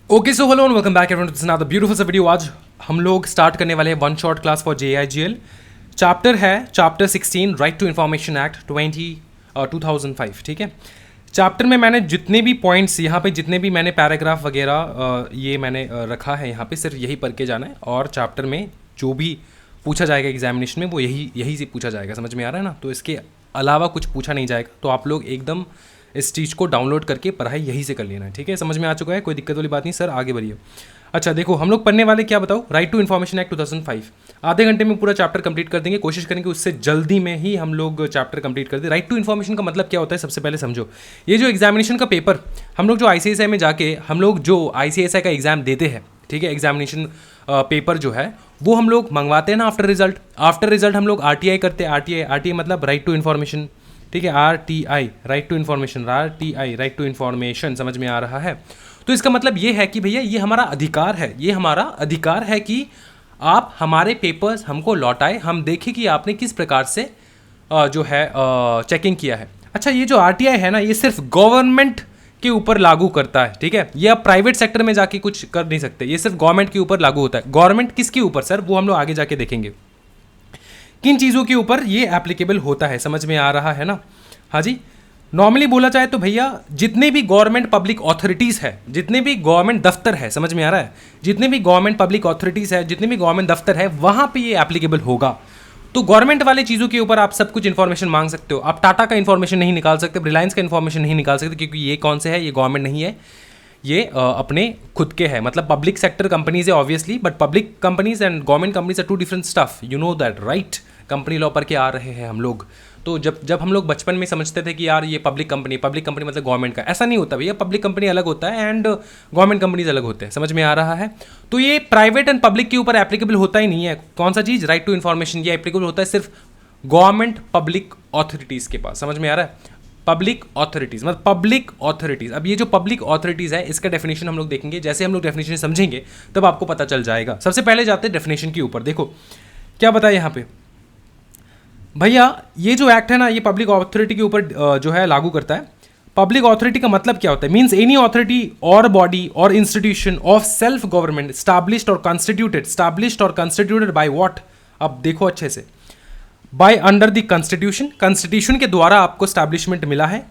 Okay so hello and welcome back everyone, this is another beautiful सा video. आज हम लोग स्टार्ट करने वाले हैं one shot class for JIGL। Chapter है chapter 16 right to information act 2005। ठीक है, चैप्टर में मैंने जितने भी पॉइंट्स यहाँ पे जितने भी मैंने पैराग्राफ वगैरह ये मैंने रखा है यहाँ पे, सिर्फ यही पढ़ के जाना है और चैप्टर में जो भी पूछा जाएगा एग्जामिनेशन में वो यही से पूछा जाएगा। समझ में आ रहा है ना? तो इसके अलावा कुछ पूछा नहीं जाएगा, तो आप लोग एकदम इस चीज़ को डाउनलोड करके पढ़ाई यहीं से कर लेना है। ठीक है, समझ में आ चुका है? कोई दिक्कत वाली बात नहीं सर, आगे बढ़िए। अच्छा देखो, हम लोग पढ़ने वाले क्या बताओ, राइट टू इन्फॉर्मेशन एक्ट 2005। आधे घंटे में पूरा चैप्टर कंप्लीट कर देंगे, कोशिश करेंगे उससे जल्दी में ही हम लोग चैप्टर कंप्लीट कर दें। राइट टू इन्फॉर्मेशन का मतलब क्या होता है, सबसे पहले समझो। ये जो एग्जामिनेशन का पेपर हम लोग जो ICSI में जाके हम लोग जो ICSI का एग्जाम देते हैं, ठीक है, एग्जामिनेशन पेपर जो है वो हम लोग मंगवाते हैं ना आफ्टर रिजल्ट हम लोग RTI करते हैं। RTI मतलब राइट टू इन्फॉर्मेशन। ठीक है, RTI right to information, RTI right to information. समझ में आ रहा है? तो इसका मतलब ये है कि भैया ये हमारा अधिकार है, ये हमारा अधिकार है कि आप हमारे पेपर्स हमको लौटाए, हम देखें कि आपने किस प्रकार से जो है चेकिंग किया है। अच्छा, ये जो RTI है ना, ये सिर्फ गवर्नमेंट के ऊपर लागू करता है। ठीक है, ये आप प्राइवेट सेक्टर में जाके कुछ कर नहीं सकते, ये सिर्फ गवर्नमेंट के ऊपर लागू होता है। गवर्नमेंट किसके ऊपर सर, वो हम लोग आगे जाके देखेंगे किन चीज़ों के ऊपर ये एप्लीकेबल होता है। समझ में आ रहा है ना? हाँ जी, नॉर्मली बोला जाए तो भैया जितने भी गवर्नमेंट पब्लिक अथॉरिटीज़ है, जितने भी गवर्नमेंट दफ्तर है, समझ में आ रहा है, जितने भी गवर्नमेंट पब्लिक अथॉरिटीज़ है, जितने भी गवर्नमेंट दफ्तर है, वहाँ पे ये एप्लीकेबल होगा। तो गवर्नमेंट वाले चीज़ों के ऊपर आप सब कुछ इन्फॉर्मेशन मांग सकते हो। आप टाटा का इन्फॉर्मेशन नहीं निकाल सकते, रिलायंस का इन्फॉर्मेशन नहीं निकाल सकते, क्योंकि ये कौन से है, ये गवर्नमेंट नहीं है, ये अपने खुद के है, मतलब पब्लिक सेक्टर कंपनीज है obviously, but public companies and government companies are two different stuff, you know that right. Company law पर के आ रहे हैं हम लोग। तो जब हम लोग बचपन में समझते थे कि यार ये पब्लिक कंपनी मतलब गवर्नमेंट का, ऐसा नहीं होता भैया। पब्लिक कंपनी अलग होता है एंड गवर्नमेंट कंपनीज अलग होते हैं। समझ में आ रहा है? तो ये प्राइवेट एंड पब्लिक के ऊपर एप्लीकेबल होता ही नहीं है। कौन सा चीज़, राइट टू इन्फॉर्मेशन, ये एप्लीकेबल होता है सिर्फ गवर्नमेंट पब्लिक अथॉरिटीज़ के पास। समझ में आ रहा है? पब्लिक अथॉरिटीज़ मतलब पब्लिक अथॉरिटीज़। अब ये जो पब्लिक अथॉरिटीज़ है, इसका डेफिनेशन हम लोग देखेंगे। जैसे हम लोग डेफिनेशन समझेंगे तब आपको पता चल जाएगा। सबसे पहले जाते हैं डेफिनेशन के ऊपर। देखो क्या बताया यहाँ पे भैया, ये जो एक्ट है ना, ये पब्लिक अथॉरिटी के ऊपर जो है लागू करता है। पब्लिक अथॉरिटी का मतलब क्या होता है? मीन्स एनी अथॉरिटी और बॉडी और institution of self government established और कंस्टिट्यूटेड बाय व्हाट। अब देखो अच्छे से, बाय अंडर द कॉन्स्टिट्यूशन के द्वारा आपको स्टैब्लिशमेंट मिला है,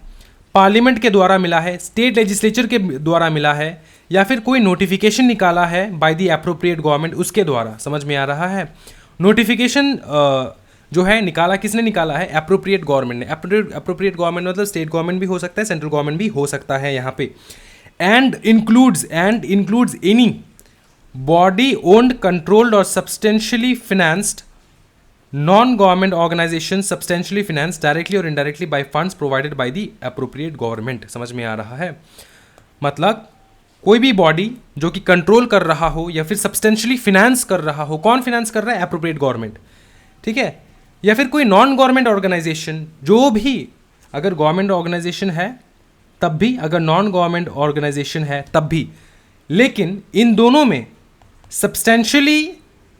पार्लियामेंट के द्वारा मिला है, स्टेट लेजिस्लेचर के द्वारा मिला है, या फिर कोई नोटिफिकेशन निकाला है बाय द एप्रोप्रिएट गवर्नमेंट, उसके द्वारा। समझ में आ रहा है? नोटिफिकेशन जो है निकाला किसने निकाला है? एप्रोप्रिएट गवर्नमेंट ने। एप्रोप्रिएट गवर्नमेंट मतलब स्टेट गवर्नमेंट भी हो सकता है, सेंट्रल गवर्नमेंट भी हो सकता है यहाँ पे। And includes any body owned, controlled और substantially financed non government organisation substantially finance directly और indirectly by funds provided by the appropriate government. समझ में आ रहा है? मतलब कोई भी बॉडी जो कि कंट्रोल कर रहा हो या फिर सब्सटेंशियली फिनेंस कर रहा हो। कौन फिनेंस कर रहा है? Appropriate government. ठीक है, या फिर कोई नॉन गवर्नमेंट ऑर्गेनाइजेशन, जो भी, अगर गवर्नमेंट ऑर्गेनाइजेशन है तब भी, अगर नॉन गवर्नमेंट ऑर्गेनाइजेशन है तब भी, लेकिन इन दोनों में सब्सटेंशियली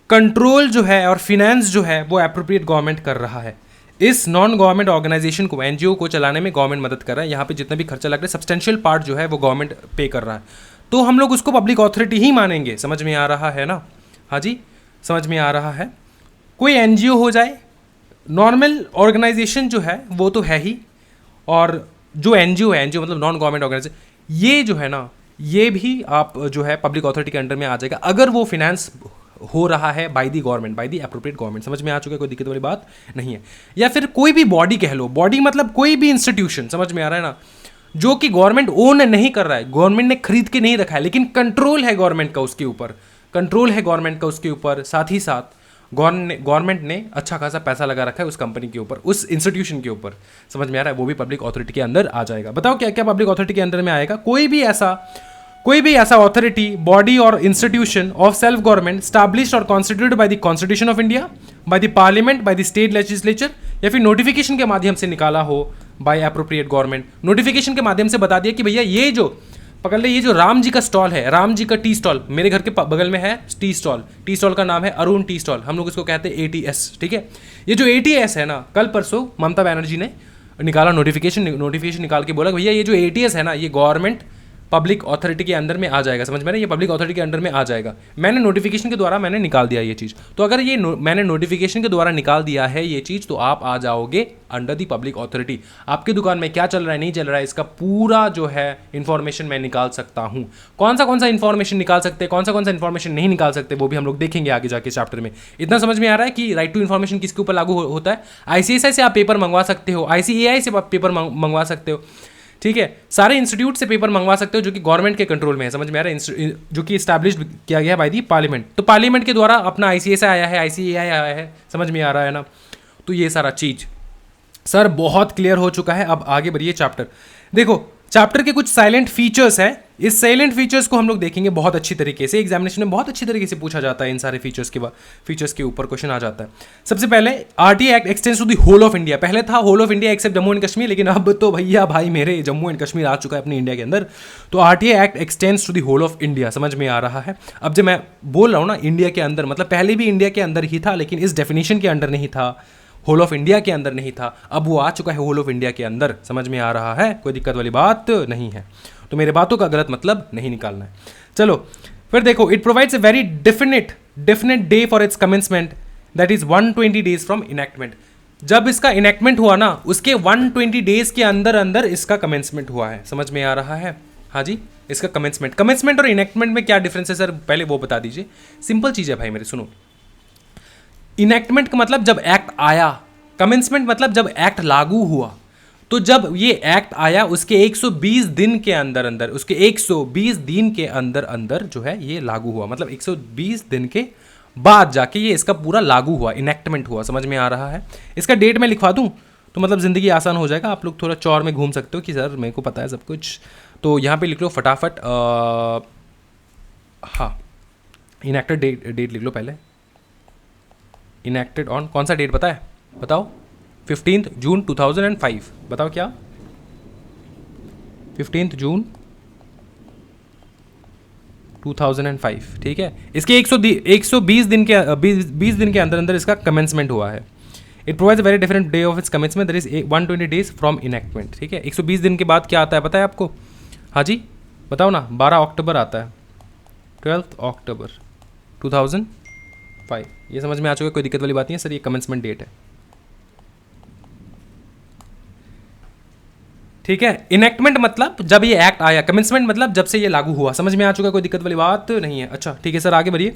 कंट्रोल जो है और फिनेंस जो है वो एप्रोप्रिएट गवर्नमेंट कर रहा है। इस नॉन गवर्नमेंट ऑर्गेनाइजेशन को, NGO को चलाने में गवर्नमेंट मदद कर रहा है। यहाँ पे जितना भी खर्चा लग रहा है, सब्सटेंशियल पार्ट जो है वो गवर्नमेंट पे कर रहा है, तो हम लोग उसको पब्लिक अथॉरिटी ही मानेंगे। समझ में आ रहा है ना? हाँ जी, समझ में आ रहा है? कोई NGO हो जाए, नॉर्मल ऑर्गेनाइजेशन जो है वो तो है ही, और जो NGO है, NGO मतलब नॉन गवर्नमेंट ऑर्गेनाइजेशन, ये जो है ना, ये भी आप जो है पब्लिक अथॉरिटी के अंडर में आ जाएगा, अगर वो फिनेंस हो रहा है by the government, by the appropriate government. समझ में आ चुका है? कोई दिक्कत वाली बात नहीं है। या फिर कोई भी बॉडी कह लो, बॉडी मतलब कोई भी इंस्टीट्यूशन, समझ में आ रहा है ना, जो कि गवर्नमेंट ओन नहीं कर रहा है, गवर्नमेंट ने खरीद के नहीं रखा है, लेकिन कंट्रोल है गवर्नमेंट का उसके ऊपर, साथ ही साथ गवर्नमेंट ने अच्छा खासा पैसा लगा रखा है उस कंपनी के ऊपर, उस इंस्टीट्यूशन के ऊपर। समझ में आ रहा है? वो भी पब्लिक अथॉरिटी के अंदर आ जाएगा। बताओ क्या क्या पब्लिक अथॉरिटी के अंदर में आएगा? कोई भी ऐसा अथॉरिटी, बॉडी और institution of self government established और constituted by the constitution of India, by the parliament, by the state legislature, या फिर नोटिफिकेशन के माध्यम से निकाला हो बाय एप्रोप्रिएट गवर्नमेंट। नोटिफिकेशन के माध्यम से बता दिया कि भैया ये जो पकड़ ले, ये जो राम जी का स्टॉल है, राम जी का टी स्टॉल, मेरे घर के बगल में है टी स्टॉल का नाम है अरुण टी स्टॉल, हम लोग इसको कहते हैं ATS। ठीक है, ये जो ATS है ना, कल परसों ममता बनर्जी ने निकाला नोटिफिकेशन निकाल के बोला भैया ये जो ATS है ना, ये गवर्नमेंट पब्लिक अथॉरिटी के अंदर में आ जाएगा, समझ में आ रहा है, ये पब्लिक अथॉरिटी के अंडर में आ जाएगा। मैंने नोटिफिकेशन के द्वारा मैंने निकाल दिया ये चीज़, तो अगर ये मैंने नोटिफिकेशन के द्वारा निकाल दिया है ये चीज़, तो आप आ जाओगे अंडर दी पब्लिक अथॉरिटी। आपकी दुकान में क्या चल रहा है नहीं चल रहा है इसका पूरा जो है इन्फॉर्मेशन मैं निकाल सकता हूँ। कौन सा इन्फॉर्मेशन निकाल सकते हैं, कौन सा इन्फॉर्मेशन नहीं निकाल सकते, वो भी हम लोग देखेंगे आगे जाके चैप्टर में। इतना समझ में आ रहा है कि राइट टू इन्फॉर्मेशन किसके ऊपर लागू होता है। ICSI से आप पेपर मंगवा सकते हो, ICAI से आप पेपर मंगवा सकते हो, ठीक है, सारे इंस्टीट्यूट से पेपर मंगवा सकते हो जो कि गवर्नमेंट के कंट्रोल में है, समझ में आ रहा है, जो कि इस्टेब्लिश्ड किया गया है बाय दी पार्लियामेंट। तो पार्लियामेंट के द्वारा अपना ICSI आया है, ICAI आया है, समझ में आ रहा है ना। तो ये सारा चीज सर बहुत क्लियर हो चुका है। अब आगे बढ़िए चैप्टर। देखो चैप्टर के कुछ साइलेंट फीचर्स हैं, इस साइलेंट फीचर्स को हम लोग देखेंगे बहुत अच्छी तरीके से। एग्जामिनेशन में बहुत अच्छी तरीके से पूछा जाता है, इन सारे फीचर्स के ऊपर क्वेश्चन आ जाता है। सबसे पहले RTA act extends to the whole of India. पहले था whole of India except Jammu and Kashmir, लेकिन अब तो भैया भाई मेरे जम्मू एंड कश्मीर आ चुका है अपनी इंडिया के अंदर। तो RTA act extends to the whole of India, समझ में आ रहा है। अब जब मैं बोल रहा हूँ ना इंडिया के अंदर, मतलब पहले भी इंडिया के अंदर ही था, लेकिन इस डेफिनेशन के अंडर नहीं था, होल ऑफ इंडिया के अंदर नहीं था। अब वो आ चुका है होल ऑफ इंडिया के अंदर, समझ में आ रहा है, कोई दिक्कत वाली बात नहीं है। तो मेरे बातों का गलत मतलब नहीं निकालना है। चलो फिर देखो, it provides a very definite day for its commencement, that is 120 days from enactment. जब इसका इनैक्टमेंट हुआ ना, उसके 120 डेज के अंदर अंदर इसका कमेंसमेंट हुआ है, समझ में आ रहा है। हाँ जी, इसका कमेंसमेंट और इनैक्टमेंट में क्या डिफरेंस है सर, पहले वो बता दीजिए। सिंपल चीज़ है भाई मेरे, सुनो। इनैक्टमेंट का मतलब जब एक्ट आया, कमेंसमेंट मतलब जब एक्ट लागू हुआ। तो जब ये एक्ट आया उसके 120 दिन के अंदर अंदर, उसके 120 दिन के अंदर अंदर जो है ये लागू हुआ, मतलब 120 दिन के बाद जाके ये इसका पूरा लागू हुआ, इनैक्टमेंट हुआ, समझ में आ रहा है। इसका डेट मैं लिखवा दूं तो मतलब ज़िंदगी आसान हो जाएगा। आप लोग थोड़ा चौर में घूम सकते हो कि सर मेरे को पता है सब कुछ, तो यहाँ पे लिख लो फटाफट। हाँ, इनैक्टेड डेट लिख लो पहले। इनैक्टेड ऑन, कौन सा डेट पता है, बताओ। 15 जून 2005, बताओ क्या, 15 जून 2005, ठीक है। इसके 120 दिन के 20 दिन के अंदर अंदर इसका कमेंसमेंट हुआ है। It provides a very different day of its commencement, that is 120 days from enactment, ठीक है। 120 दिन के बाद क्या आता है पता है आपको, हाँ जी बताओ ना, 12 अक्टूबर आता है, 12 अक्टूबर 2005। ये समझ में आ चुका है, कोई दिक्कत वाली बात नहीं है सर, ये कमेंसमेंट डेट है, ठीक है। इनैक्टमेंट मतलब जब ये एक्ट आया, कमेंसमेंट मतलब जब से ये लागू हुआ, समझ में आ चुका है, कोई दिक्कत वाली बात नहीं है। अच्छा ठीक है सर, आगे बढ़िए।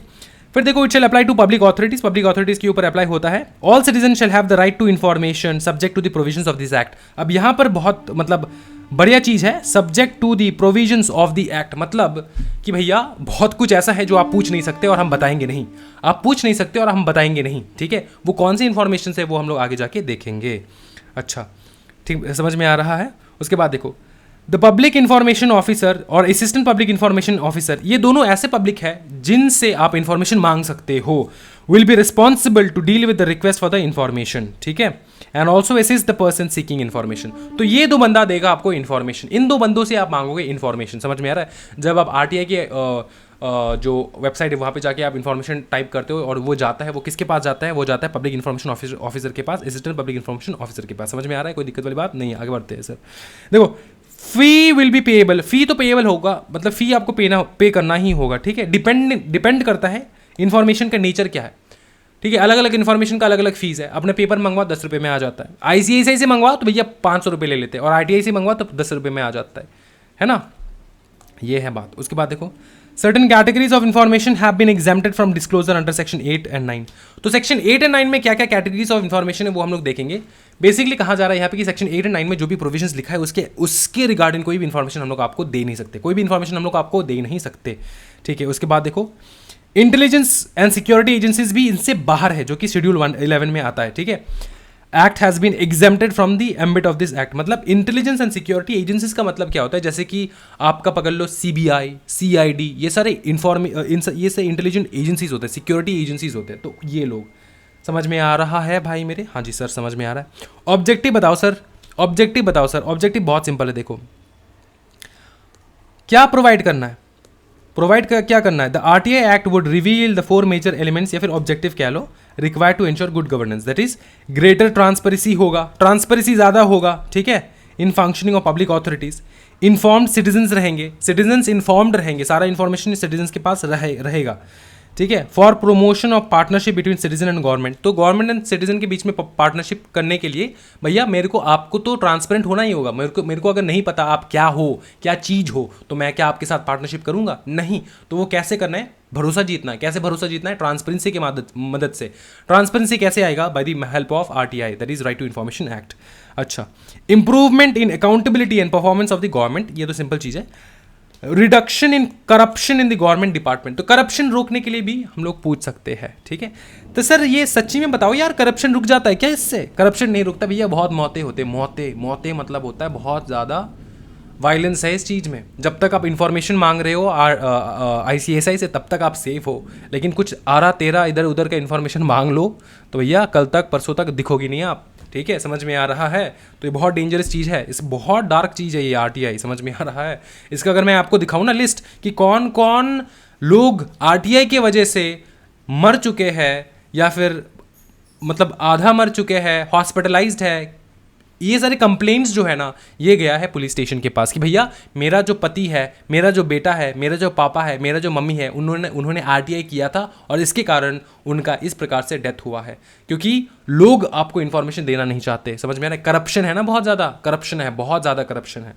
फिर देखो, it shall apply to public authorities के ऊपर अप्लाई होता है। All citizen shall have the right to information subject to the provisions of this act. अब यहाँ पर बहुत मतलब बढ़िया चीज़ है, subject to the provisions of the act, मतलब कि भैया बहुत कुछ ऐसा है जो आप पूछ नहीं सकते और हम बताएंगे नहीं, आप पूछ नहीं सकते और हम बताएंगे नहीं, ठीक है। वो कौन सी इन्फॉर्मेशन है वो हम लोग आगे जाके देखेंगे। अच्छा ठीक, समझ में आ रहा है। उसके बाद देखो, द पब्लिक इंफॉर्मेशन ऑफिसर और असिस्टेंट पब्लिक इंफॉर्मेशन ऑफिसर, ये दोनों ऐसे पब्लिक है जिनसे आप इंफॉर्मेशन मांग सकते हो, will be responsible to deal with the request for the information, ठीक है, and also assist the person seeking information. तो ये दो बंदा देगा आपको इन्फॉर्मेशन, इन दो बंदों से आप मांगोगे इन्फॉर्मेशन, समझ में आ रहा है। जब आप RTA के जो वेबसाइट है वहाँ पे जाके आप इन्फॉर्मेशन टाइप करते हो और वो जाता है, वो किसके पास जाता है, वो जाता है पब्लिक इन्फॉर्मेशन ऑफिसर के पास, असिस्टेंट पब्लिक इन्फॉर्मेशन ऑफिसर के पास, समझ में आ रहा है, कोई दिक्कत वाली बात नहीं है। आगे बढ़ते हैं सर। देखो, फी विल बी पेएबल, फी तो पेएबल होगा, मतलब फी आपको पे करना ही होगा, ठीक है। डिपेंड करता है इन्फॉर्मेशन का नेचर क्या है, ठीक है। अलग अलग इन्फॉर्मेशन का अलग अलग फीस है। अपने पेपर मंगवा 10 रुपये में आ जाता है, ICICI से मंगवा तो भैया 500 रुपये ले लेते हैं, और RTI से मंगवा तो 10 रुपये में आ जाता है ना, ये है बात। उसके बाद देखो, certain categories of information have been exempted from disclosure under section 8 and 9। तो सेक्शन 8 एंड 9 में क्या क्या कैटेगरीज ऑफ इन्फॉर्मेशन है वो हम लोग देखेंगे। बेसिकली कहा जा रहा है यहाँ पे कि सेक्शन 8 एंड 9 में जो भी प्रोविजंस लिखा है उसके रिगार्डिंग कोई भी इन्फॉर्मेशन हम लोग आपको दे नहीं सकते, कोई भी इन्फॉर्मेशन हम लोग आपको दे नहीं सकते, ठीक है। उसके बाद देखो, इंटेलिजेंस एंड सिक्योरिटी एजेंसीज भी इनसे बाहर है, जो कि शेड्यूल 11 में आता है, ठीक है। Act has been exempted from the ambit of this act, मतलब इंटेलिजेंस एंड सिक्योरिटी एजेंसीज का मतलब क्या होता है, जैसे कि आपका पकड़ लो CBI, CID, ये सारे ये से इंटेलिजेंट एजेंसीज होते हैं, सिक्योरिटी एजेंसीज होते हैं। तो ये लोग, समझ में आ रहा है भाई मेरे, हाँ जी सर समझ में आ रहा है। ऑब्जेक्टिव बताओ सर, ऑब्जेक्टिव बहुत सिंपल है। देखो क्या प्रोवाइड करना है, क्या करना है, the RTA act would reveal the 4 major elements, या फिर ऑब्जेक्टिव कह लो, required to ensure good governance, that is greater transparency होगा, ट्रांसपेरेंसी ज़्यादा होगा, ठीक है, in functioning of public authorities, informed citizens रहेंगे, सिटीजन्स इन्फॉर्म्ड रहेंगे, सारा इन्फॉर्मेशन सिटीजन्स के पास रहेगा, ठीक है। For promotion of partnership between citizen and government, तो गवर्नमेंट एंड सिटीजन के बीच में पार्टनरशिप करने के लिए भैया आपको तो ट्रांसपेरेंट होना ही होगा। मेरे को अगर नहीं पता आप क्या हो, क्या चीज़ हो, तो मैं क्या आपके साथ पार्टनरशिप करूंगा? नहीं। तो वो कैसे करना है? भरोसा जीतना है। कैसे भरोसा जीतना है? ट्रांसपेरेंसी की मदद से। ट्रांसपेरेंसी कैसे आएगा? By the help of RTI, that is right to information act. अच्छा, improvement in accountability and performance of the government, ये तो सिंपल चीज़ है। Reduction in corruption in the government department, तो करप्शन रोकने के लिए भी हम लोग पूछ सकते हैं, ठीक है। तो सर ये सच्ची में बताओ यार, करप्शन रुक जाता है क्या इससे? करप्शन नहीं रुकता भैया, बहुत मौतें होते, मौतें मतलब होता है बहुत ज़्यादा वायलेंस है इस चीज़ में। जब तक आप इन्फॉर्मेशन मांग रहे हो ICSI से, तब तक आप सेफ हो, लेकिन कुछ आरा तेरा इधर उधर का इन्फॉर्मेशन मांग लो तो भैया कल तक परसों तक दिखोगी नहीं आप, ठीक है। समझ में आ रहा है? तो ये बहुत डेंजरस चीज़ है, इस बहुत डार्क चीज़ है ये RTI, समझ में आ रहा है? इसका अगर मैं आपको दिखाऊं ना लिस्ट कि कौन कौन लोग RTI के वजह से मर चुके हैं या फिर मतलब आधा मर चुके हैं, हॉस्पिटलाइज्ड है, ये सारे कंप्लेंट्स जो है ना, ये गया है पुलिस स्टेशन के पास कि भैया मेरा जो पति है, मेरा जो बेटा है, मेरा जो पापा है, मेरा जो मम्मी है, उन्होंने RTI किया था और इसके कारण उनका इस प्रकार से डेथ हुआ है, क्योंकि लोग आपको इन्फॉर्मेशन देना नहीं चाहते। समझ में आ रहा है? करप्शन है ना, बहुत ज़्यादा करप्शन है, बहुत ज़्यादा करप्शन है,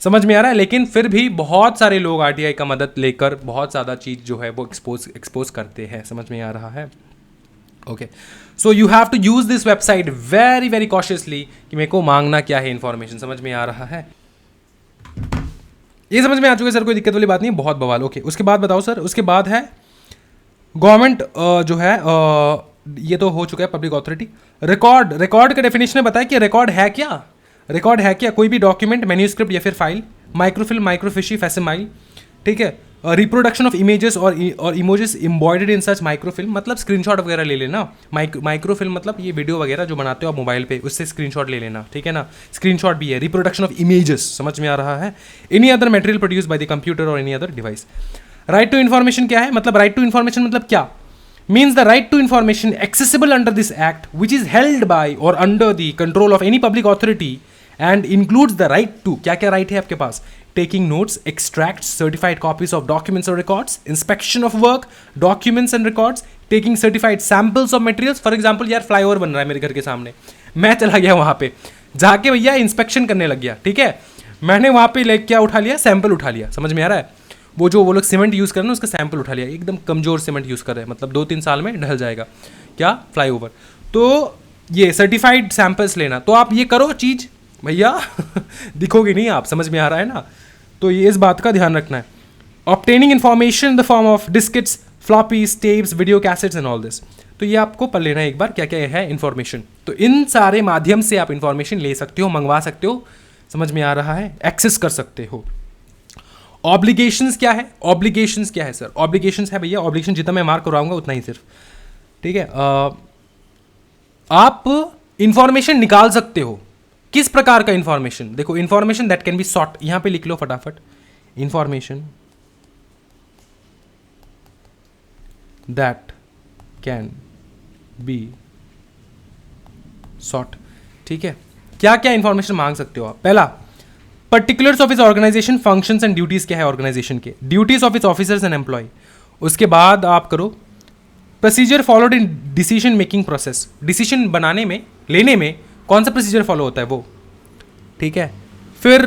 समझ में आ रहा है? लेकिन फिर भी बहुत सारे लोग RTI का मदद लेकर बहुत ज़्यादा चीज़ जो है वो एक्सपोज करते हैं। समझ में आ रहा है? Okay, so you have to use this website very very cautiously कि मेरे को मांगना क्या है इन्फॉर्मेशन। समझ में आ रहा है? ये समझ में आ चुका है सर, कोई दिक्कत वाली बात नहीं, बहुत बवाल। ओके, उसके बाद बताओ सर, उसके बाद है गवर्नमेंट जो है ये तो हो चुका है, पब्लिक अथॉरिटी। रिकॉर्ड का डेफिनेशन में बताया कि रिकॉर्ड है क्या? रिकॉर्ड है क्या? कोई भी डॉक्यूमेंट, मैन्यूस्क्रिप्ट या फिर फाइल, माइक्रोफिल्म, माइक्रोफिशी, फैसिमाइल, ठीक है। रिप्रोडक्शन ऑफ इमेजेस और इमोजेस एम्बॉयडेड इन सच माइक्रोफिल्म, मतलब स्क्रीनशॉट वगैरह ले लेना। माइक्रोफिल्म मतलब ये वीडियो वगैरह जो बनाते हो आप मोबाइल पे, उससे स्क्रीनशॉट ले लेना, ठीक है ना। स्क्रीनशॉट भी है। रिप्रोडक्शन ऑफ इमेजेस, समझ में आ रहा है? Any other material produce by the computer और any other device. Right to information क्या है? मतलब राइट टू इन्फॉर्मेशन मतलब क्या? means the right to information accessible under this act which is held by or under the control of any public authority and includes the right to, क्या क्या right है आपके पास? Taking notes, extracts, certified copies of documents or records, inspection of work, documents and records, taking certified samples of materials. For example यार flyover बन रहा है मेरे घर के सामने, मैं चला गया वहाँ पे, जाके भैया इंस्पेक्शन करने लग गया, ठीक है। मैंने वहाँ पे ले क्या उठा लिया? सैंपल उठा लिया, समझ में आ रहा है? वो लोग सीमेंट यूज़ कर रहे हैं उसका सैंपल उठा लिया, एकदम कमज़ोर सीमेंट यूज़ कर रहे हैं, मतलब 2-3 साल में ढल जाएगा क्या फ्लाईओवर। तो ये सर्टिफाइड सैंपल्स लेना, तो आप ये करो चीज़ भैया दिखोगे नहीं आप, समझ में आ रहा है ना? तो ये इस बात का ध्यान रखना है। Obtaining information in the form of diskettes, floppies, tapes, video cassettes and all this, तो ये आपको पढ़ लेना है एक बार क्या क्या है इन्फॉर्मेशन। तो इन सारे माध्यम से आप इन्फॉर्मेशन ले सकते हो, मंगवा सकते हो, समझ में आ रहा है? एक्सेस कर सकते हो। ऑब्लिगेशंस क्या है? ऑब्लिगेशंस क्या है सर? ऑब्लिगेशंस है भैया, ऑब्लिगेशन जितना मैं मार्क करवाऊंगा उतना ही सिर्फ, ठीक है। आप इंफॉर्मेशन निकाल सकते हो। किस प्रकार का इंफॉर्मेशन? देखो, information that can be sought, यहां पे लिख लो फटाफट, information that can be sought, ठीक है। क्या क्या इंफॉर्मेशन मांग सकते हो आप? पहला, पर्टिकुलर्स ऑफ इस ऑर्गेनाइजेशन, फंक्शंस एंड ड्यूटीज क्या है ऑर्गेनाइजेशन के, duties of its officers and employ. उसके बाद आप करो procedure followed in decision making process, decision बनाने में, लेने में कौन सा प्रोसीजर फॉलो होता है वो, ठीक है। फिर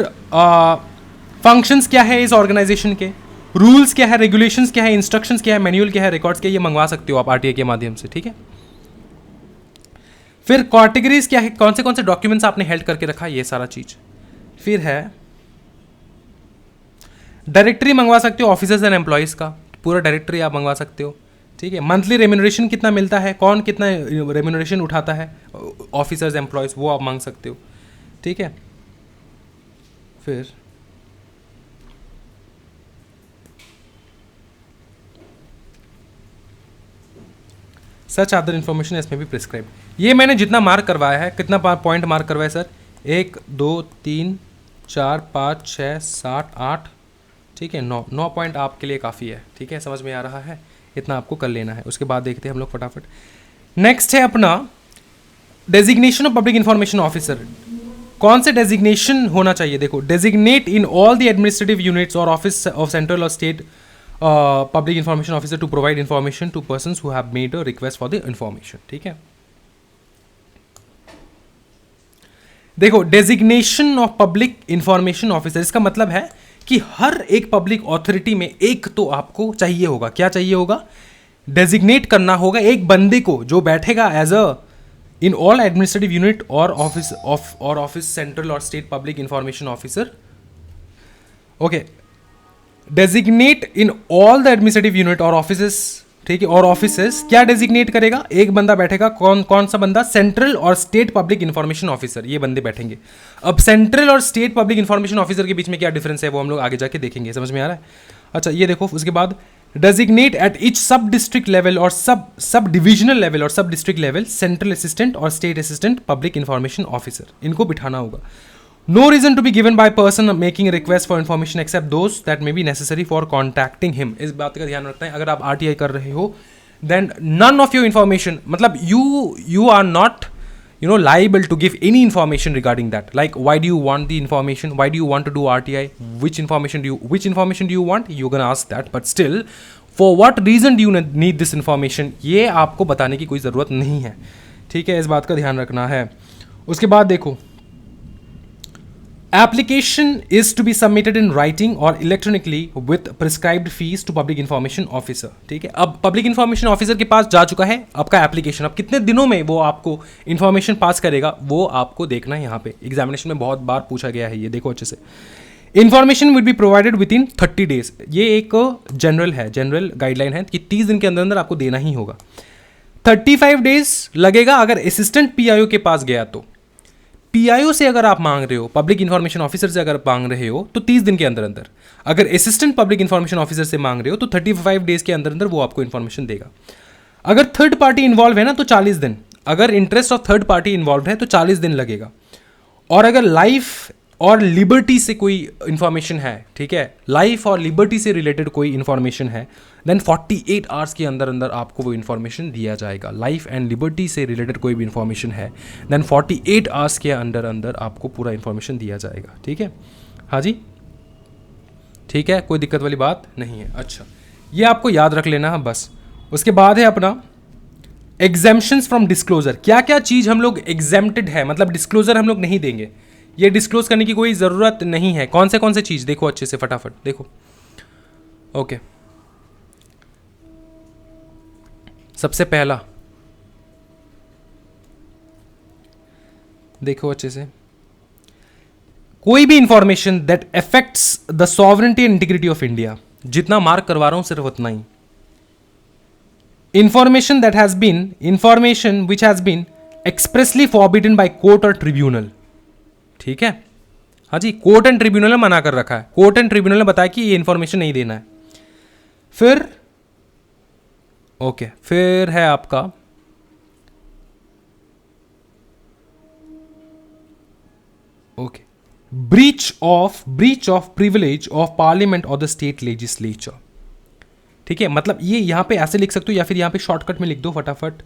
फंक्शंस क्या है इस ऑर्गेनाइजेशन के, रूल्स क्या है, रेगुलेशंस क्या है, इंस्ट्रक्शंस क्या है, मैनुअल क्या है, रिकॉर्ड्स क्या है, ये मंगवा सकते हो आप RTI के माध्यम से, ठीक है। फिर कैटेगरीज क्या है, कौन से डॉक्यूमेंट्स आपने हेल्ड करके रखा, ये सारा चीज। फिर है डायरेक्टरी मंगवा सकते हो ऑफिसर्स एंड एम्प्लॉयज का, पूरा डायरेक्टरी आप मंगवा सकते हो, ठीक है। मंथली रेम्यूनरेशन कितना मिलता है, कौन कितना रेम्यूनरेशन उठाता है, ऑफिसर्स एम्प्लॉयज, वो आप मांग सकते हो, ठीक है। फिर सच अदर इन्फॉर्मेशन इसमें भी प्रिस्क्राइब। ये मैंने जितना मार्क करवाया है, कितना पॉइंट मार्क करवाया सर? 1 2 3 4 5 6 7 8, ठीक है, 9 पॉइंट आपके लिए काफ़ी है, ठीक है। समझ में आ रहा है? इतना आपको कर लेना है। उसके बाद देखते हैं हम लोग फटाफट। नेक्स्ट है अपना designation of public information officer. कौन से डेजिग्नेशन होना चाहिए? देखो, designate in all the administrative units और ऑफिस ऑफ सेंट्रल और state public information officer to provide information to persons who have made a request for the information. ठीक है, देखो, designation of public information officer, इसका मतलब है कि हर एक पब्लिक ऑथोरिटी में एक तो आपको चाहिए होगा, क्या चाहिए होगा? डेजिग्नेट करना होगा एक बंदे को जो बैठेगा as a in all administrative unit और ऑफिस सेंट्रल और state public information officer. Okay, designate in all the administrative unit और ऑफिसेस, ठीक है, और ऑफिसेस क्या डेजिग्नेट करेगा? एक बंदा बैठेगा, कौन सा बंदा? सेंट्रल और स्टेट पब्लिक इंफॉर्मेशन ऑफिसर, ये बंदे बैठेंगे। अब सेंट्रल और स्टेट पब्लिक इंफॉर्मेशन ऑफिसर के बीच में क्या डिफरेंस है वो हम लोग आगे जाके देखेंगे, समझ में आ रहा है? अच्छा, ये देखो, उसके बाद designate at each sub district level और सब डिविजनल लेवल और sub district level central assistant और state assistant public information officer, इनको बिठाना होगा। No reason to be given by person making request for information except those that may be necessary for contacting him. इस बात का ध्यान रखना है, अगर आप आरटीआई कर रहे हो then none of your information, मतलब you are not liable to give any information regarding that, like why do you want the information, why do you want to do RTI, which information do you want, you're gonna ask that, but still for what reason do you need this information, ये आपको बताने की कोई ज़रूरत नहीं है। ठीक है, इस बात का ध्यान रखना है। उसके बाद देखो, application is to be submitted in writing or electronically with prescribed fees to public information officer। ठीक है, अब public information officer के पास जा चुका है आपका एप्लीकेशन, अब कितने दिनों में वो आपको information पास करेगा वो आपको देखना है। यहाँ पे एग्जामिनेशन में बहुत बार पूछा गया है, ये देखो अच्छे से। Information will be provided within 30 days, ये एक जनरल है, जनरल गाइडलाइन है कि 30 दिन के अंदर अंदर आपको देना ही होगा। 35 डेज लगेगा अगर असिस्टेंट पीआईओ के पास गया तो। पीआईओ से अगर आप मांग रहे हो, पब्लिक इंफॉर्मेशन ऑफिसर से अगर मांग रहे हो तो 30 दिन के अंदर अंदर, अगर असिस्टेंट पब्लिक इंफॉर्मेशन ऑफिसर से मांग रहे हो तो 35 डेज के अंदर अंदर वो आपको इंफॉर्मेशन देगा। अगर थर्ड पार्टी इन्वॉल्व है ना तो 40 दिन, अगर interest of third party involve है तो 40 दिन लगेगा। और अगर लाइफ और लिबर्टी से कोई इंफॉर्मेशन है, ठीक है, लाइफ और लिबर्टी से रिलेटेड कोई इंफॉर्मेशन है, देन 48 आवर्स के अंदर अंदर आपको वो इंफॉर्मेशन दिया जाएगा। लाइफ एंड लिबर्टी से रिलेटेड कोई भी इंफॉर्मेशन है देन 48 आवर्स के अंदर अंदर आपको पूरा इंफॉर्मेशन दिया जाएगा। ठीक है, हाँ जी, ठीक है, कोई दिक्कत वाली बात नहीं है। अच्छा, ये आपको याद रख लेना है बस। उसके बाद है अपना एग्जेम्पशंस फ्रॉम डिस्क्लोजर, क्या क्या चीज़ हम लोग एग्जेम्प्टेड है, मतलब डिस्क्लोजर हम लोग नहीं देंगे, ये डिस्क्लोज करने की कोई ज़रूरत नहीं है। कौन से चीज़ देखो अच्छे से, फटाफट देखो। ओके, सबसे पहला देखो अच्छे से, कोई भी information that affects the sovereignty and integrity of India, जितना मार्क करवा रहा हूं सिर्फ उतना ही। Information that has been, information which has been expressly forbidden by court और ट्रिब्यूनल। ठीक है, हाँ जी, कोर्ट एंड ट्रिब्यूनल ने मना कर रखा है, कोर्ट एंड ट्रिब्यूनल ने बताया कि ये इंफॉर्मेशन नहीं देना है। फिर ओके, फिर है आपका okay breach of privilege of parliament और द स्टेट लेजिस्लेचर। ठीक है, मतलब ये यहां पे ऐसे लिख सकते हो या फिर यहां पे शॉर्टकट में लिख दो फटाफट,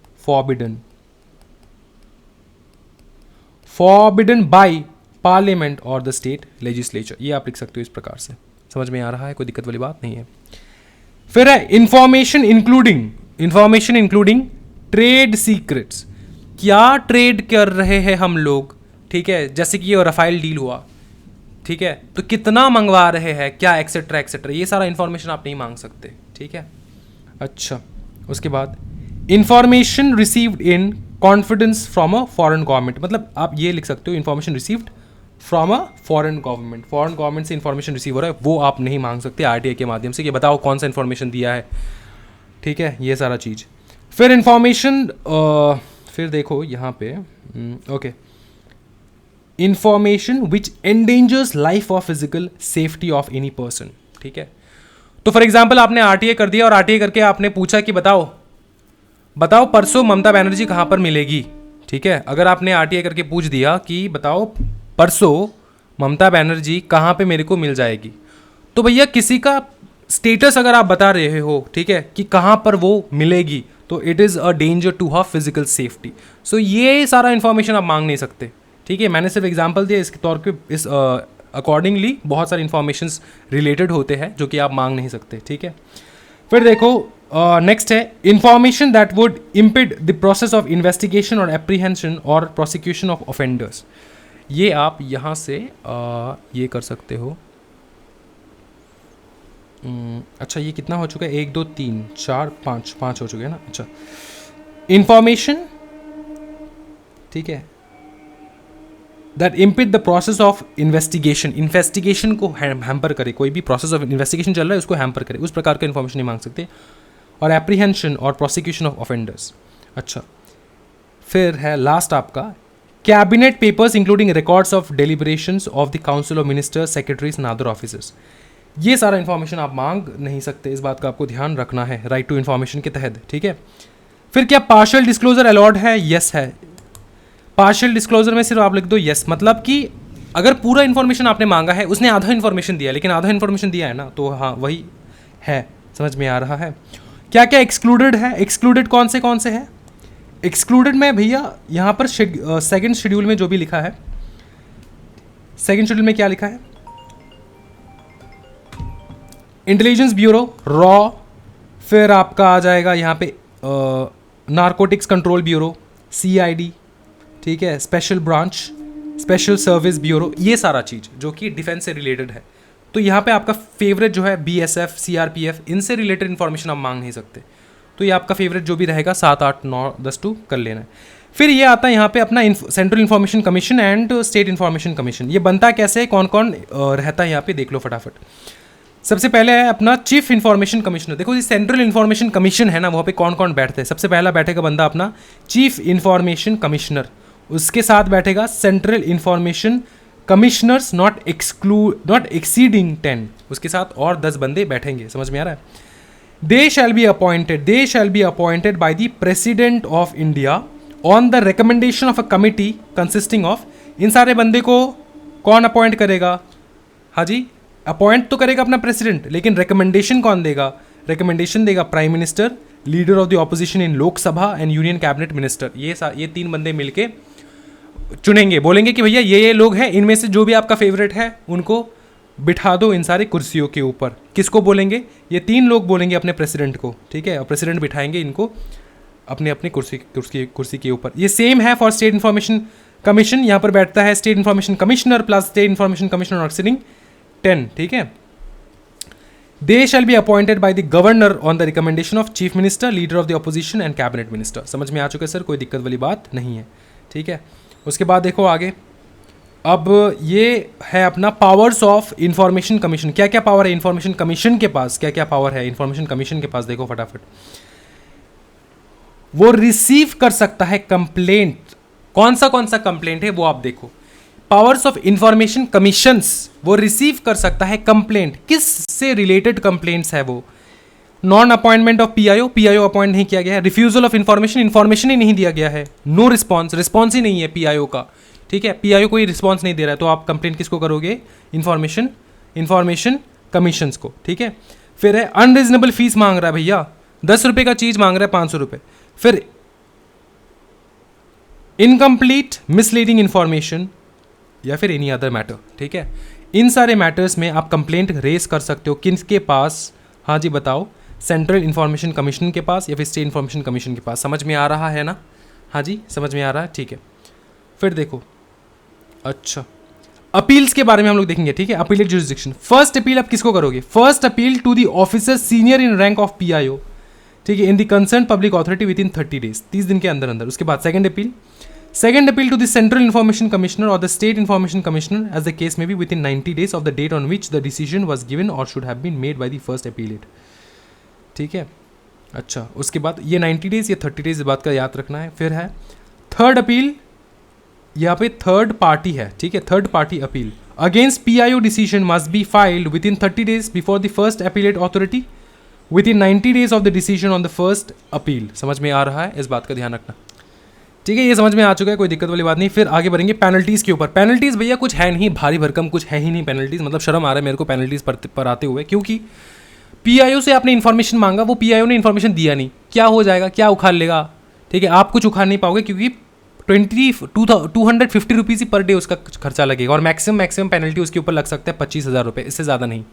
फॉरबिडन बाय पार्लियामेंट और द स्टेट लेजिस्लेचर, ये आप लिख सकते हो इस प्रकार से। समझ में आ रहा है, कोई दिक्कत वाली बात नहीं है। फिर है इंफॉर्मेशन इंक्लूडिंग ट्रेड सीक्रेट्स, क्या ट्रेड कर रहे हैं हम लोग, ठीक है, जैसे कि ये राफेल डील हुआ, ठीक है, तो कितना मंगवा रहे हैं, क्या एक्सेट्रा एक्सेट्रा, ये सारा इंफॉर्मेशन आप नहीं मांग सकते। ठीक है, अच्छा, उसके बाद information received in confidence from a foreign government, मतलब आप ये लिख सकते हो information received from a foreign government से इंफॉर्मेशन रिसीव हो रहा है, वो आप नहीं मांग सकते आरटीआई के माध्यम से कि बताओ कौन सा इंफॉर्मेशन दिया है। ठीक है, ये सारा चीज़। फिर इंफॉर्मेशन, फिर देखो यहाँ पे okay, information which endangers life और physical safety of any person. ठीक है, तो फॉर एग्जाम्पल आपने आरटीआई कर दिया और आरटीआई करके आपने पूछा कि बताओ परसों ममता बनर्जी कहाँ पर मिलेगी। ठीक है, अगर आपने आरटीआई करके पूछ दिया कि बताओ परसों ममता बनर्जी कहाँ पे मेरे को मिल जाएगी, तो भैया किसी का स्टेटस अगर आप बता रहे हो, ठीक है, कि कहाँ पर वो मिलेगी, तो it is a danger to her physical safety. So ये सारा इंफॉर्मेशन आप मांग नहीं सकते। ठीक है, मैंने सिर्फ एग्जांपल दिया, इसके तौर पे इस अकॉर्डिंगली बहुत सारे इन्फॉर्मेशंस रिलेटेड होते हैं जो कि आप मांग नहीं सकते। ठीक है, फिर देखो नेक्स्ट है information that would impede the process of investigation और एप्रीहेंशन और प्रोसिक्यूशन ऑफ ऑफेंडर्स। ये आप यहाँ से ये कर सकते हो। अच्छा, ये कितना हो चुका है? 1 2 3 4 5 हो चुके हैं ना। अच्छा, इंफॉर्मेशन, ठीक है, that impede the process of investigation, investigation को हैम्पर करे, कोई भी प्रोसेस ऑफ इन्वेस्टिगेशन चल रहा है उसको हैम्पर करे, उस प्रकार का इन्फॉर्मेशन नहीं मांग सकते। और एप्रीहेंशन और प्रोसिक्यूशन ऑफ ऑफेंडर्स। अच्छा, फिर है लास्ट आपका cabinet papers including records of deliberations of the council of ministers, secretaries and other officers. ये सारा इन्फॉर्मेशन आप मांग नहीं सकते, इस बात का आपको ध्यान रखना है राइट टू इन्फॉर्मेशन के तहत। ठीक है, फिर क्या पार्शियल डिस्क्लोजर अलॉड है? यस है। पार्शियल डिस्क्लोजर में सिर्फ आप लिख दो यस, मतलब कि अगर पूरा इन्फॉर्मेशन आपने मांगा है, उसने आधा इन्फॉर्मेशन दिया, लेकिन आधा इन्फॉर्मेशन दिया है ना, तो हाँ वही है। समझ में आ रहा है? क्या क्या एक्सक्लूडेड है? एक्सक्लूडेड कौन से है? एक्सक्लूडेड में भैया यहाँ पर सेकंड शेड्यूल में जो भी लिखा है, सेकंड शेड्यूल में क्या लिखा है? इंटेलिजेंस ब्यूरो, रॉ, फिर आपका आ जाएगा यहाँ पे नारकोटिक्स कंट्रोल ब्यूरो, सीआईडी, ठीक है, special branch, special service bureau, ये सारा चीज़ जो कि डिफेंस से रिलेटेड है। तो यहाँ पे आपका फेवरेट जो है बीएसएफ, सीआरपीएफ, इनसे रिलेटेड इन्फॉर्मेशन आप मांग नहीं सकते। तो ये आपका फेवरेट जो भी रहेगा 7 8 9 10 टू कर लेना है। फिर ये आता है यहाँ पे अपना central information commission and state information commission. ये बनता कैसे है, कौन कौन रहता है यहाँ पे, देख लो फटाफट। सबसे पहले है अपना चीफ इन्फॉर्मेशन कमिश्नर। देखो ये सेंट्रल इन्फॉर्मेशन कमीशन है ना, वहाँ पे कौन कौन बैठते हैं। सबसे पहला बैठेगा बंदा अपना चीफ इन्फॉर्मेशन कमिश्नर, उसके साथ बैठेगा central information commissioners not exceeding 10, उसके साथ और 10 बंदे बैठेंगे। समझ में आ रहा है? They shall be appointed by the president of India on the recommendation of a committee consisting of. इन सारे बंदे को कौन अपॉइंट करेगा? हाँ जी, अपॉइंट तो करेगा अपना प्रेसिडेंट, लेकिन रिकमेंडेशन कौन देगा? रिकमेंडेशन देगा prime minister, leader of the opposition in Lok Sabha and union cabinet minister. ये 3 बंदे मिलके चुनेंगे, बोलेंगे कि भैया ये लोग हैं, इनमें से जो भी आपका फेवरेट है उनको बिठा दो इन सारे कुर्सियों के ऊपर। किसको बोलेंगे? ये 3 लोग बोलेंगे अपने प्रेसिडेंट को, ठीक है, और प्रेसिडेंट बिठाएंगे इनको अपने अपनी कुर्सी के ऊपर। ये सेम है फॉर स्टेट इन्फॉर्मेशन कमीशन। यहाँ पर बैठता है state information commissioner plus state information commissioner exceeding 10, ठीक है। They shall be appointed by the governor on the recommendation of chief minister, leader of the opposition and cabinet minister. समझ में आ चुका है सर? कोई दिक्कत वाली बात नहीं है, ठीक है। उसके बाद देखो आगे, अब ये है अपना पावर्स ऑफ इंफॉर्मेशन कमीशन। क्या क्या पावर है इंफॉर्मेशन कमीशन के पास? क्या क्या पावर है इंफॉर्मेशन कमीशन के पास? देखो फटाफट। वो रिसीव कर सकता है कंप्लेंट। कौन सा कंप्लेंट है वो आप देखो। पावर्स ऑफ इंफॉर्मेशन कमीशंस, वो रिसीव कर सकता है कंप्लेंट। किस से रिलेटेड कंप्लेंट्स है वो? Non appointment of PIO appoint नहीं किया गया है। रिफ्यूजल ऑफ इन्फॉर्मेशन ही नहीं दिया गया है। नो रिस्पॉन्स ही नहीं है पीआईओ का, ठीक है, पीआईओ कोई रिस्पॉन्स नहीं दे रहा है, तो आप कंप्लेंट किसको करोगे? इन्फॉर्मेशन कमीशंस को, ठीक है। फिर है अनरीजनेबल फीस मांग रहा है भैया, 10 रुपये का चीज मांग रहा है 500 रुपये। फिर इनकम्प्लीट मिसलीडिंग इन्फॉर्मेशन या फिर एनी अदर मैटर, ठीक है। इन सारे मैटर्स में आप कंप्लेंट रेस कर सकते हो। किसके पास? हाँ जी बताओ, सेंट्रल इन्फॉर्मेशन कमीशन के पास या फिर स्टेट इन्फॉर्मेशन कमीशन के पास। समझ में आ रहा है ना? हाँ जी समझ में आ रहा है, ठीक है। फिर देखो, अच्छा अपील्स के बारे में हम लोग देखेंगे, ठीक है। अपीलेट जुरिस्डिक्शन, फर्स्ट अपील आप किसको करोगे? First appeal to the officer senior in rank of PIO, ठीक है, in the concern public authority within 30 days, 30 दिन के अंदर अंदर। उसके बाद second appeal to the central information commissioner और the state information commissioner as the case may be within 90 days of the date on which the decision was given और should have been made by the first appellate, ठीक है। अच्छा उसके बाद ये 90 days या 30 days, इस बात का याद रखना है। फिर है थर्ड अपील, यहाँ पे थर्ड पार्टी है, ठीक है, third party appeal against PIO decision must be filed with in 30 days before the first appellate authority within 90 days of the decision on the first appeal. समझ में आ रहा है? इस बात का ध्यान रखना, ठीक है। ये समझ में आ चुका है, कोई दिक्कत वाली बात नहीं। फिर आगे बढ़ेंगे पेनल्टीज के ऊपर। पेनल्टीज भैया कुछ है नहीं, भारी भरकम कुछ है ही नहीं पेनल्टीज, मतलब शर्म आ रहा है मेरे को पेनल्टीज पर आते हुए, क्योंकि पीआईओ से आपने इन्फॉर्मेशन मांगा, वो पीआईओ ने इन्फॉर्मेशन दिया नहीं, क्या हो जाएगा? क्या उखाड़ लेगा? ठीक है, आप कुछ उखाड़ नहीं पाओगे, क्योंकि 250 रुपीज़ ही पर डे उसका खर्चा लगेगा, और मैक्सिमम पेनल्टी उसके ऊपर लग सकता है 25,000 रुपये, इससे ज़्यादा नहीं।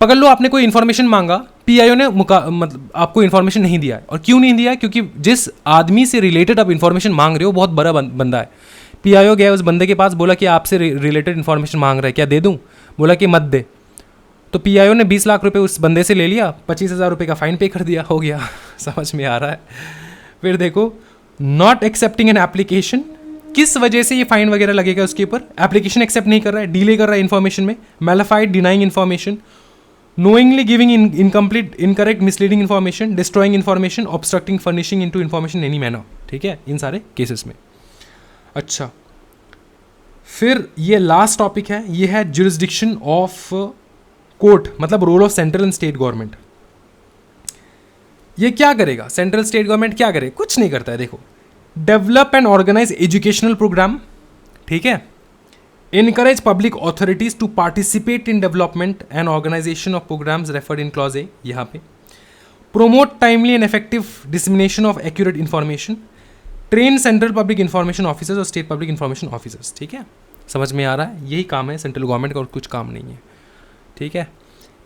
पकड़ लो आपने कोई इन्फॉर्मेशन मांगा, पीआईओ ने मतलब आपको इन्फॉर्मेशन नहीं दिया है। और क्यों नहीं दिया है? क्योंकि जिस आदमी से रिलेटेड आप इन्फॉर्मेशन मांग रहे हो बहुत बड़ा बंदा है। पीआईओ गया उस बंदे के पास, बोला कि आपसे रिलेटेड इन्फॉर्मेशन मांग रहा है, क्या दे दूँ? बोला कि मत दे। तो पीआईओ ने 20 लाख रुपए उस बंदे से ले लिया, 25,000 रुपये का फाइन पे कर दिया, हो गया। समझ में आ रहा है? फिर देखो, नॉट एक्सेप्टिंग एन एप्लीकेशन, किस वजह से ये फाइन वगैरह लगेगा उसके ऊपर? एप्लीकेशन एक्सेप्ट नहीं कर रहा है, डिले कर रहा है इन्फॉर्मेशन में, malafide denying information, knowingly giving incomplete, incorrect, misleading information, destroying information, obstructing furnishing into information in any manner। ठीक है, इन सारे केसेस में। अच्छा, फिर ये लास्ट टॉपिक है, ये है जुरिस्डिक्शन ऑफ कोर्ट, मतलब role of central and state government. ये क्या करेगा? सेंट्रल स्टेट गवर्नमेंट क्या करे? कुछ नहीं करता है। देखो, develop and organise educational program, ठीक है, encourage public authorities to participate in development and organization of programs referred in clause A, यहाँ पे promote timely and effective dissemination of accurate information, train central public information officers और state public information officers। ठीक है, समझ में आ रहा है? यही काम है सेंट्रल गवर्नमेंट का और कुछ काम नहीं है। ठीक है,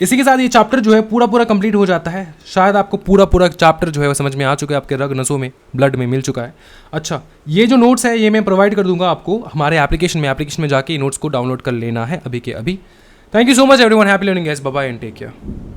इसी के साथ ये चैप्टर जो है पूरा कंप्लीट हो जाता है। शायद आपको पूरा चैप्टर जो है वो समझ में आ चुका है, आपके रग नसों में, ब्लड में मिल चुका है। अच्छा, ये जो नोट्स है ये मैं प्रोवाइड कर दूंगा आपको हमारे एप्लीकेशन में जाके नोट्स को डाउनलोड कर लेना है अभी के अभी। Thank you so much everyone, happy learning guys, bye bye and take care.